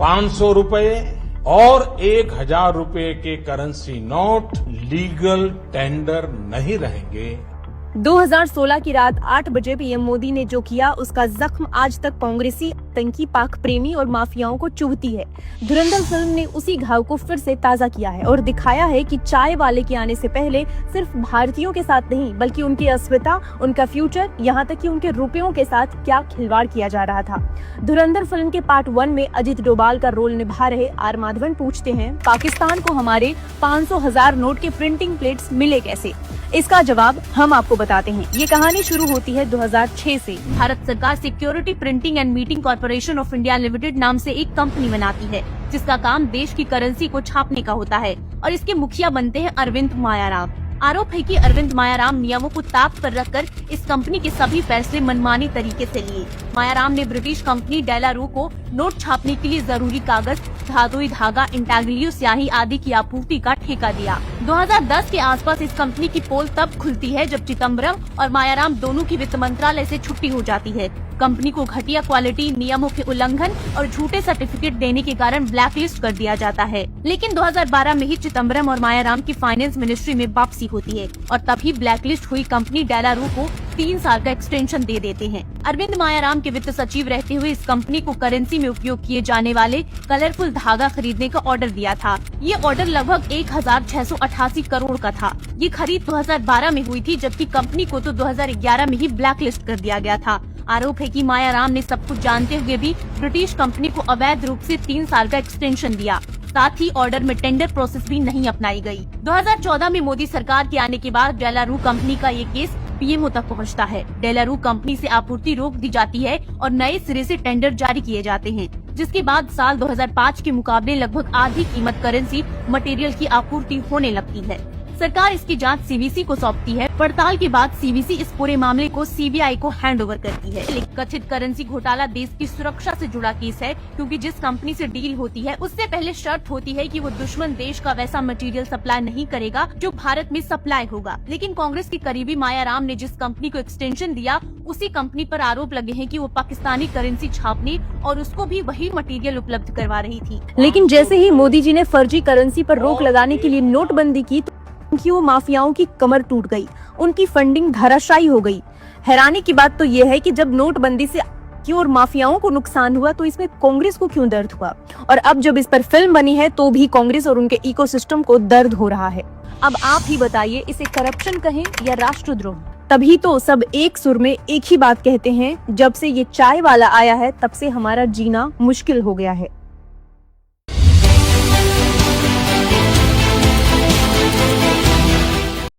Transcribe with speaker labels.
Speaker 1: 500 रुपए और 1000 रुपए के करेंसी नोट लीगल टेंडर नहीं रहेंगे।
Speaker 2: 2016 की रात 8 बजे पीएम मोदी ने जो किया उसका जख्म आज तक कांग्रेसी आतंकी पाक प्रेमी और माफियाओं को चुभती है। धुरंधर फिल्म ने उसी घाव को फिर से ताजा किया है और दिखाया है कि चाय वाले के आने से पहले सिर्फ भारतीयों के साथ नहीं बल्कि उनकी अस्मिता, उनका फ्यूचर, यहाँ तक कि उनके रुपयों के साथ क्या खिलवाड़ किया जा रहा था। धुरंधर फिल्म के पार्ट 1 में अजित डोभाल का रोल निभा रहे आर माधवन पूछते हैं, पाकिस्तान को हमारे 500,000 नोट के प्रिंटिंग प्लेट्स मिले कैसे? इसका जवाब हम आपको बताते हैं। ये कहानी शुरू होती है 2006 से। भारत सरकार security printing and meeting corporation of India limited नाम से एक कंपनी बनाती है जिसका काम देश की करेंसी को छापने का होता है और इसके मुखिया बनते हैं अरविंद मायाराम। आरोप है कि अरविंद मायाराम नियमों को ताक पर रखकर इस कंपनी के सभी फैसले मनमाने तरीके से लिए। मायाराम ने ब्रिटिश कंपनी डेलारू को नोट छापने के लिए जरूरी कागज, धातुई धागा, इंटाग्रियो स्याही आदि की आपूर्ति का ठेका दिया। 2010 के आसपास इस कंपनी की पोल तब खुलती है जब चिदम्बरम और मायाराम दोनों की वित्त मंत्रालय से छुट्टी हो जाती है। कंपनी को घटिया क्वालिटी, नियमों के उल्लंघन और झूठे सर्टिफिकेट देने के कारण ब्लैकलिस्ट कर दिया जाता है। लेकिन 2012 में ही चिदम्बरम और मायाराम की फाइनेंस मिनिस्ट्री में वापसी होती है और तभी ब्लैकलिस्ट हुई कंपनी डेलारू को 3 साल का एक्सटेंशन दे देते हैं। अरविंद मायाराम के वित्त सचिव रहते हुए इस कंपनी को करेंसी में उपयोग किए जाने वाले कलरफुल धागा खरीदने का ऑर्डर दिया था। ये ऑर्डर लगभग 1688 करोड़ का था। ये खरीद 2012 में हुई थी जबकि कंपनी को तो 2011 में ही ब्लैकलिस्ट कर दिया गया था। आरोप है कि मायाराम ने सब कुछ जानते हुए भी ब्रिटिश कंपनी को अवैध रूप से 3 साल का एक्सटेंशन दिया। साथ ही ऑर्डर में टेंडर प्रोसेस भी नहीं अपनाई गई। 2014 में मोदी सरकार के आने के बाद डेलारू कंपनी का ये केस पीएमओ तक पहुंचता है। डेलारू कंपनी से आपूर्ति रोक दी जाती है और नए सिरे से टेंडर जारी किए जाते हैं, जिसके बाद साल 2005 के मुकाबले लगभग आधी कीमत करेंसी मटेरियल की आपूर्ति होने लगती है। सरकार इसकी जांच सीवीसी को सौंपती है। पड़ताल के बाद सीवीसी इस पूरे मामले को सीबीआई को हैंडओवर करती है। कथित करेंसी घोटाला देश की सुरक्षा से जुड़ा केस है क्योंकि जिस कंपनी से डील होती है उससे पहले शर्त होती है कि वो दुश्मन देश का वैसा मटेरियल सप्लाई नहीं करेगा जो भारत में सप्लाई होगा। लेकिन कांग्रेस की करीबी मायाराम ने जिस कंपनी को एक्सटेंशन दिया उसी कंपनी पर आरोप लगे हैं कि वो पाकिस्तानी करेंसी छापने और उसको भी वही मटेरियल उपलब्ध करवा रही थी। लेकिन जैसे ही मोदी जी ने फर्जी करेंसी पर रोक लगाने के लिए नोटबंदी की कि वो माफियाओं की कमर टूट गई, उनकी फंडिंग धराशायी हो गई। हैरानी की बात तो ये है कि जब नोटबंदी से और माफियाओं को नुकसान हुआ तो इसमें कांग्रेस को क्यों दर्द हुआ? और अब जब इस पर फिल्म बनी है तो भी कांग्रेस और उनके इकोसिस्टम को दर्द हो रहा है। अब आप ही बताइए, इसे करप्शन कहें या राष्ट्रद्रोह? तभी तो सब एक सुर में एक ही बात कहते हैं, जब से ये चाय वाला आया है तब से हमारा जीना मुश्किल हो गया है।